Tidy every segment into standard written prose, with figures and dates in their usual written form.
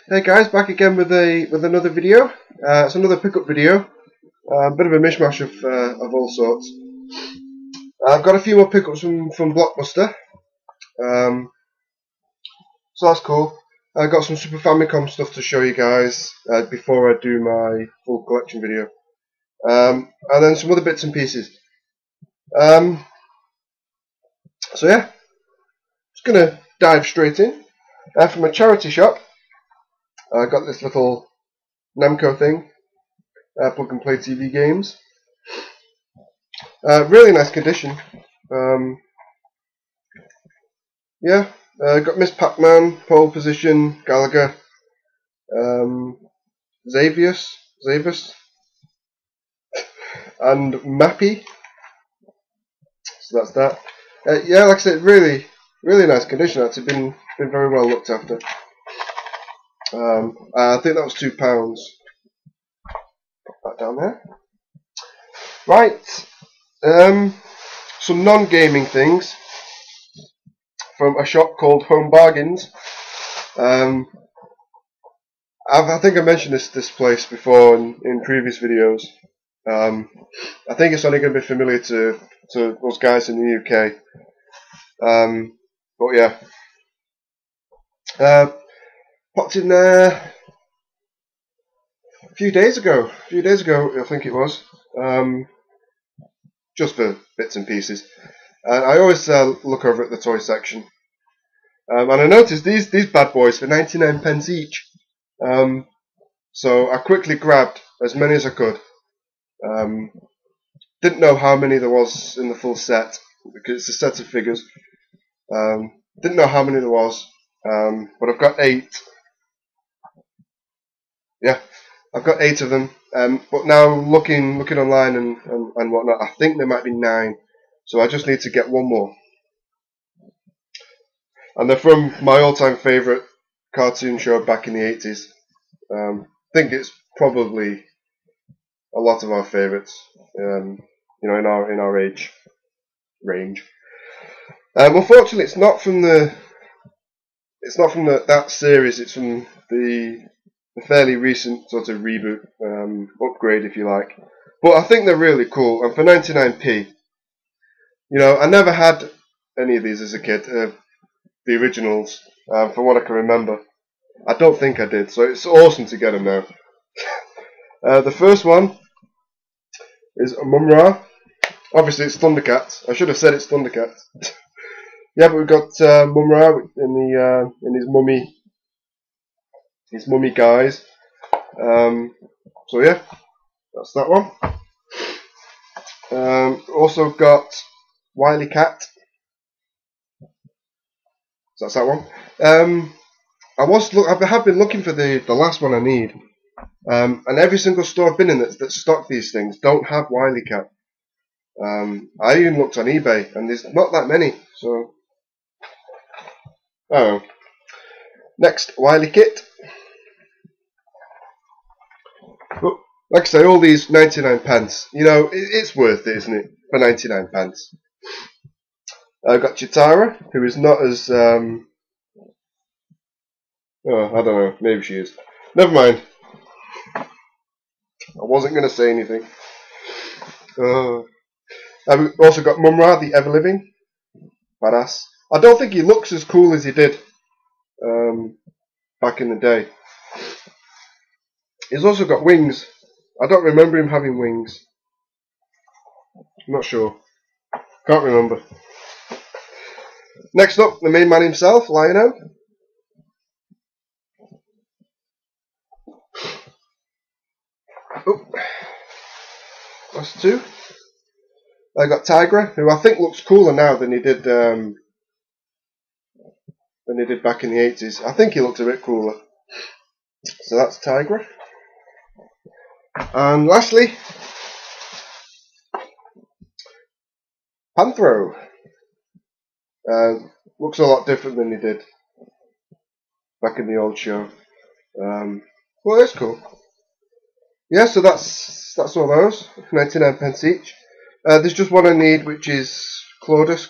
Hey guys, back again with another video. It's another pickup video. A bit of a mishmash of all sorts. I've got a few more pickups from Blockbuster. So that's cool. I've got some Super Famicom stuff to show you guys before I do my full collection video. And then some other bits and pieces. So yeah, just gonna dive straight in. From a charity shop, I got this little Namco thing, plug and play TV games. Really nice condition. Yeah, got Miss Pac-Man, Pole Position, Gallagher, Xavius, and Mappy. So that's that. Yeah, like I said, really nice condition. It's been very well looked after. I think that was £2. Put that down there. Right. Some non-gaming things from a shop called Home Bargains. I think I mentioned this place before in previous videos. I think it's only going to be familiar to those guys in the UK. But yeah, popped in there a few days ago, I think it was, just for bits and pieces. And I always look over at the toy section, and I noticed these bad boys for 99p each. So I quickly grabbed as many as I could. Didn't know how many there was in the full set because it's a set of figures. Didn't know how many there was, but I've got 8. Yeah, I've got 8 of them. But now looking online and whatnot, I think there might be 9. So I just need to get one more. And they're from my all-time favourite cartoon show back in the 80s. I think it's probably a lot of our favourites. In our age range. Unfortunately, it's not from that series. It's from the fairly recent sort of reboot, upgrade, if you like. But I think they're really cool. And for 99p, I never had any of these as a kid. The originals, from what I can remember. I don't think I did. So it's awesome to get them now. The first one is Mumra. Obviously, it's Thundercats. I should have said it's Thundercats. Yeah, but we've got Mumra in his mummy guise. So yeah, that's that one. Also got Wily Cat. So that's that one. I have been looking for the last one I need. And every single store I've been in that stock these things don't have Wily Cat. I even looked on eBay and there's not that many. So oh. Next, Wily Kit. But like I say, all these 99p. It's worth it, isn't it? For 99p. I've got Chitara, who is not as I don't know, maybe she is. Never mind. I wasn't going to say anything. I've also got Mumra, the Ever Living. Badass. I don't think he looks as cool as he did back in the day. He's also got wings. I don't remember him having wings. I'm not sure. Can't remember. Next up, the main man himself, Lionel. Oh, that's 2. I got Tigra, who I think looks cooler now than he did back in the 80s. I think he looks a bit cooler. So that's Tigra. And lastly, Panthro. Looks a lot different than he did back in the old show. Well, it's cool. Yeah, so that's all those. 99p each. There's just one I need, which is Cloudus,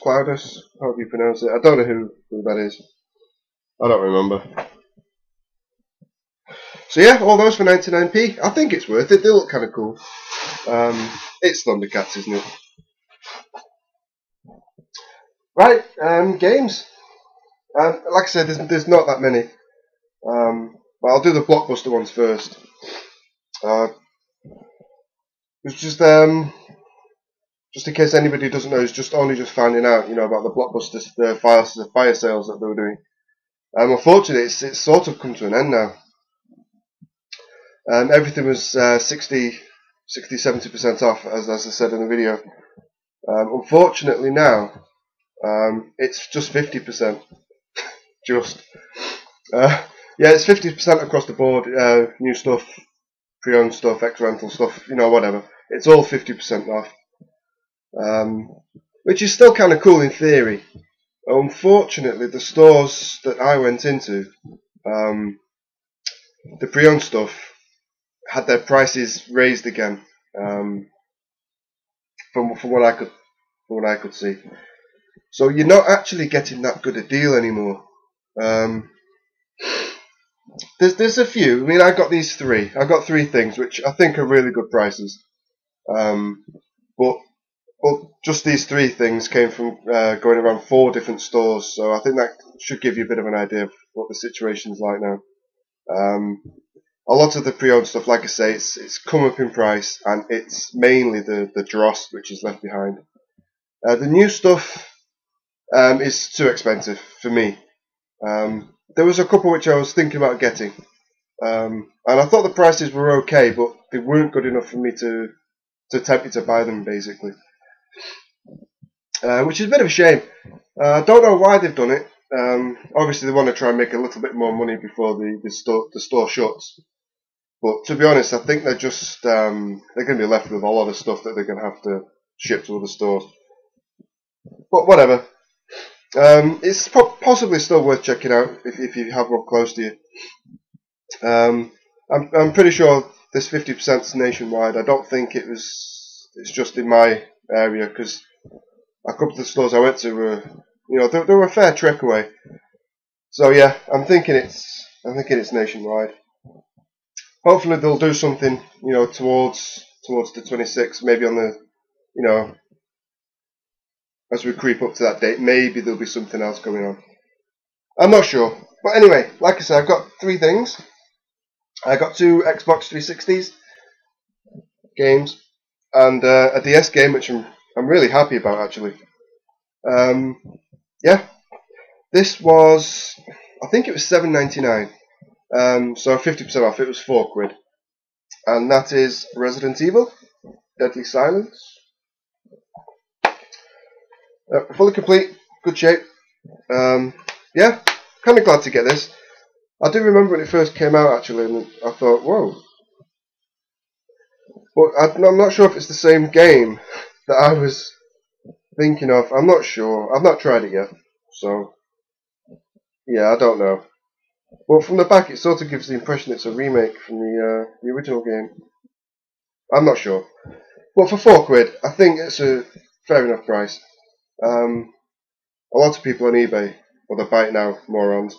however you pronounce it. I don't know who that is. I don't remember. So yeah, all those for 99p. I think it's worth it. They look kind of cool. It's Thundercats, isn't it? Right, games. Like I said, there's not that many. But I'll do the Blockbuster ones first. It's just in case anybody doesn't know, is just finding out, about the Blockbuster fire sales that they were doing. Unfortunately, it's sort of come to an end now. Everything was 60-70% off, as I said in the video. Unfortunately now, it's just 50%. Just. Yeah, it's 50% across the board. New stuff, pre-owned stuff, ex-rental stuff, whatever. It's all 50% off. Which is still kind of cool in theory. Unfortunately, the stores that I went into, the pre-owned stuff had their prices raised again. From what I could see. So you're not actually getting that good a deal anymore. There's a few. I mean, I got these three. I got three things which I think are really good prices. But just these three things came from going around 4 different stores. So I think that should give you a bit of an idea of what the situation's like now. A lot of the pre-owned stuff, like I say, it's come up in price, and it's mainly the dross which is left behind. The new stuff is too expensive for me. There was a couple which I was thinking about getting, and I thought the prices were okay, but they weren't good enough for me to tempt me to buy them, basically. Which is a bit of a shame. I don't know why they've done it. Obviously, they want to try and make a little bit more money before the store shuts. But to be honest, I think they're just they're going to be left with a lot of stuff that they're going to have to ship to other stores. But whatever. It's possibly still worth checking out if you have one close to you. I'm pretty sure this 50% is nationwide. I don't think it's just in my area, because a couple of the stores I went to were, they were a fair trek away. So yeah, I'm thinking it's nationwide. Hopefully they'll do something, towards the 26th, maybe on the, as we creep up to that date, maybe there'll be something else going on. I'm not sure. But anyway, like I said, I've got 3 things. I got 2 Xbox 360s games, and a DS game, which I'm really happy about, actually. Yeah, this was, I think it was $7.99. So 50% off. It was £4, and that is Resident Evil: Deadly Silence. Fully complete, good shape. Yeah, kind of glad to get this. I do remember when it first came out, actually, and I thought, whoa. But I'm not sure if it's the same game that I was thinking of. I'm not sure. I've not tried it yet, so yeah, I don't know. But from the back, it sort of gives the impression it's a remake from the original game. I'm not sure. But for £4, I think it's a fair enough price. A lot of people on eBay, or the Buy It Now morons,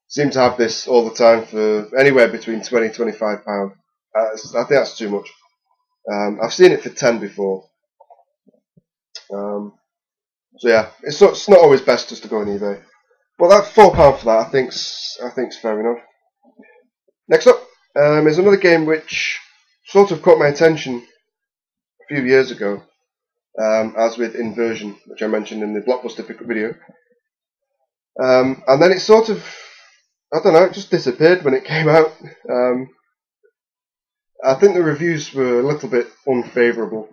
seem to have this all the time for anywhere between £20 and £25. I think that's too much. I've seen it for 10 before. So yeah, it's not always best just to go on eBay. But that £4 for that, I think's fair enough. Next up is another game which sort of caught my attention a few years ago, as with Inversion, which I mentioned in the Blockbuster pickup video. And then it sort of, I don't know, it just disappeared when it came out. I think the reviews were a little bit unfavourable,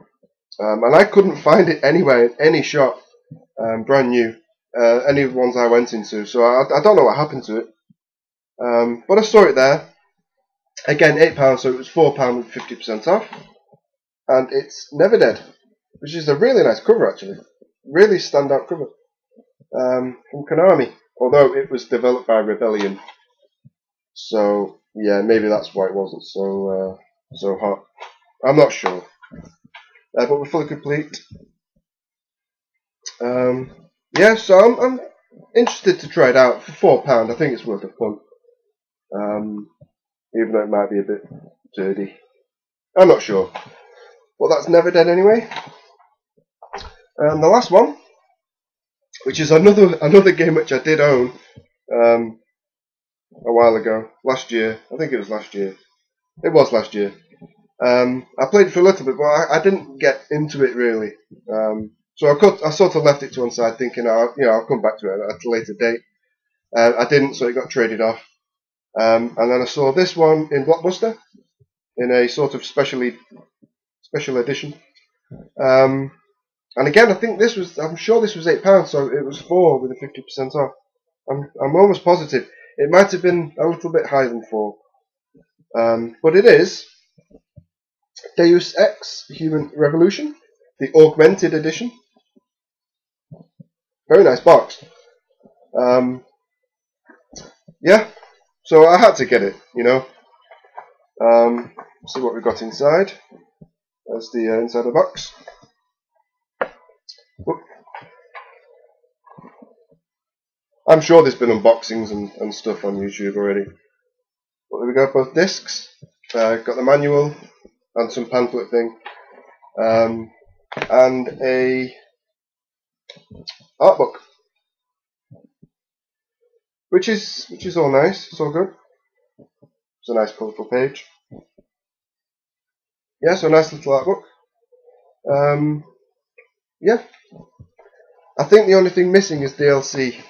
and I couldn't find it anywhere in any shop, brand new, any of the ones I went into. So I don't know what happened to it, but I saw it there. Again, £8, so it was £4 with 50% off, and it's Never Dead, which is a really nice cover, actually, really standout cover, from Konami. Although it was developed by Rebellion, so yeah, maybe that's why it wasn't so hot. I'm not sure, but we're fully complete. Yeah, so I'm interested to try it out for £4. I think it's worth a punt. even though it might be a bit dirty. I'm not sure, but that's never dead anyway. And the last one, which is another game which I did own a while ago, last year. I think it was last year. It was last year. I played it for a little bit, but I didn't get into it really. So I sort of left it to one side, thinking I'll come back to it at a later date. I didn't, so it got traded off. And then I saw this one in Blockbuster in a sort of special edition. And again, I'm sure this was £8, so it was 4 with a 50% off. I'm almost positive it might have been a little bit higher than 4. But it is Deus Ex Human Revolution, the augmented edition. Very nice box. Yeah, so I had to get it, you know. See what we got inside. That's the inside of the box. Whoop. I'm sure there's been unboxings and stuff on YouTube already. But there we go, both discs. Got the manual and some pamphlet thing. And a art book. Which is all nice, it's all good. It's a nice colourful page. Yeah, so a nice little art book. Yeah. I think the only thing missing is DLC.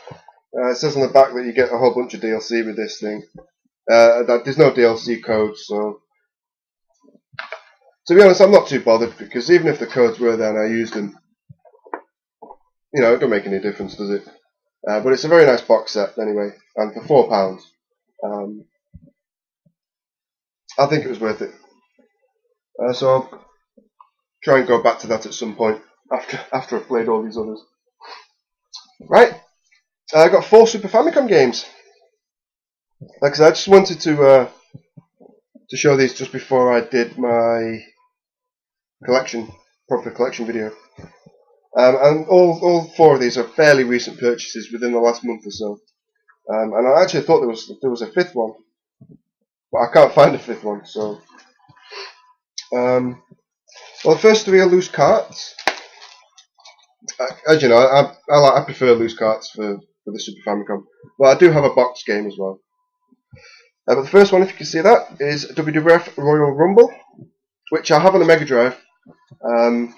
It says on the back that you get a whole bunch of DLC with this thing. That there's no DLC codes, so to be honest, I'm not too bothered, because even if the codes were there and I used them, you know, it don't make any difference, does it? But it's a very nice box set anyway, and for £4, I think it was worth it. So I'll try and go back to that at some point after I've played all these others. Right, I got 4 Super Famicom games. Like I said, I just wanted to show these just before I did my proper collection video. And all 4 of these are fairly recent purchases within the last month or so. And I actually thought there was a 5th one, but I can't find a 5th one. So, well, the first 3 are loose carts. As you know, I prefer loose carts for the Super Famicom, but I do have a box game as well. But the first one, if you can see that, is WWF Royal Rumble, which I have on the Mega Drive. And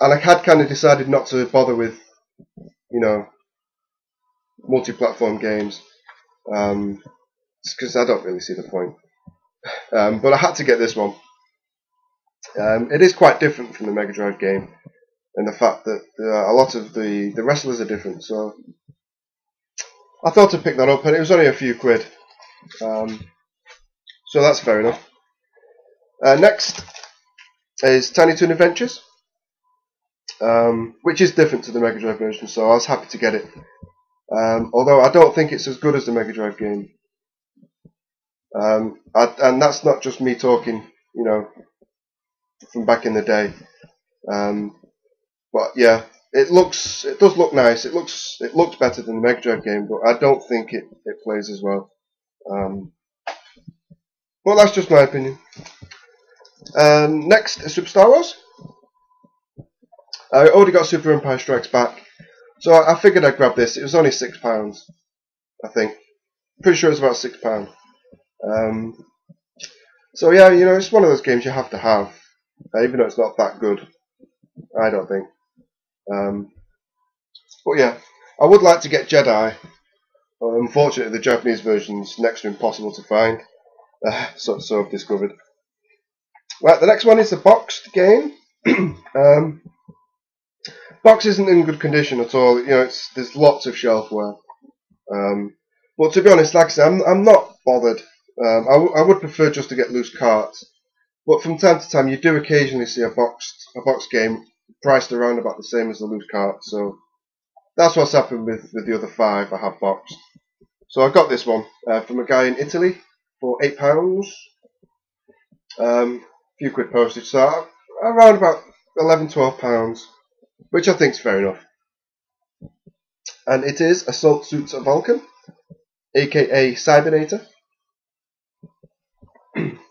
I had kind of decided not to bother with, you know, multi-platform games, because I don't really see the point. But I had to get this one. It is quite different from the Mega Drive game, in the fact that a lot of the wrestlers are different. So I thought I'd pick that up, and it was only a few quid. So that's fair enough. Next is Tiny Toon Adventures, which is different to the Mega Drive version, so I was happy to get it. Although I don't think it's as good as the Mega Drive game. And that's not just me talking, you know, from back in the day. But yeah, it does look nice. It looks better than the Mega Drive game, but I don't think it plays as well. But that's just my opinion. Next is Super Star Wars. I already got Super Empire Strikes Back, so I figured I'd grab this. It was only £6, I think. Pretty sure it's about £6. So yeah, you know, it's one of those games you have to have, even though it's not that good, I don't think. But yeah, I would like to get Jedi. Unfortunately, the Japanese version's next to impossible to find, so I've discovered. Right, the next one is the boxed game. Box isn't in good condition at all. You know, there's lots of shelfware. But to be honest, like I said, I'm not bothered. I would prefer just to get loose carts. But from time to time, you do occasionally see a box game priced around about the same as the loose cart. So that's what's happened with the other 5 I have boxed. So I got this one from a guy in Italy for £8. A few quid postage, so around about £11–12, which I think is fair enough. And it is Assault Suits of Vulcan. aka Cybernator.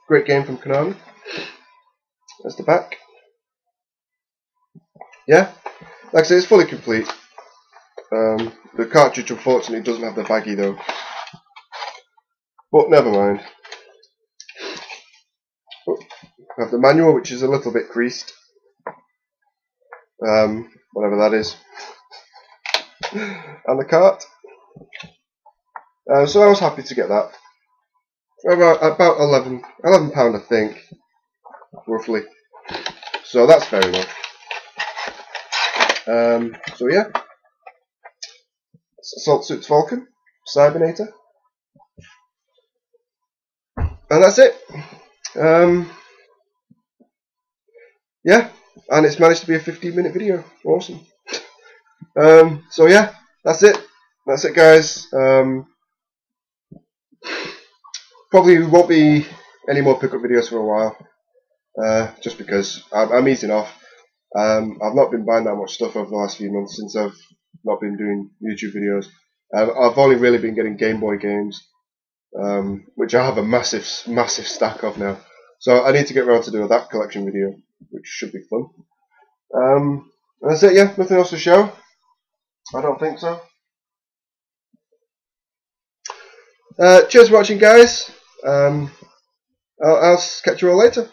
Great game from Konami. That's the back. Yeah, like I say, it's fully complete. The cartridge unfortunately doesn't have the baggie though, but never mind. I have the manual, which is a little bit creased, whatever that is, and the cart. So I was happy to get that. About £11, I think, roughly. So that's fair enough. So yeah, Assault Suits Falcon, Cybernator, and that's it. Yeah, and it's managed to be a 15-minute video. Awesome. So yeah, that's it. That's it, guys. Probably won't be any more pickup videos for a while, just because I'm easing off. I've not been buying that much stuff over the last few months since I've not been doing YouTube videos. I've only really been getting Game Boy games, which I have a massive stack of now. So I need to get around to doing that collection video, which should be fun. And that's it, yeah, nothing else to show. I don't think so. Cheers for watching, guys. I'll catch you all later.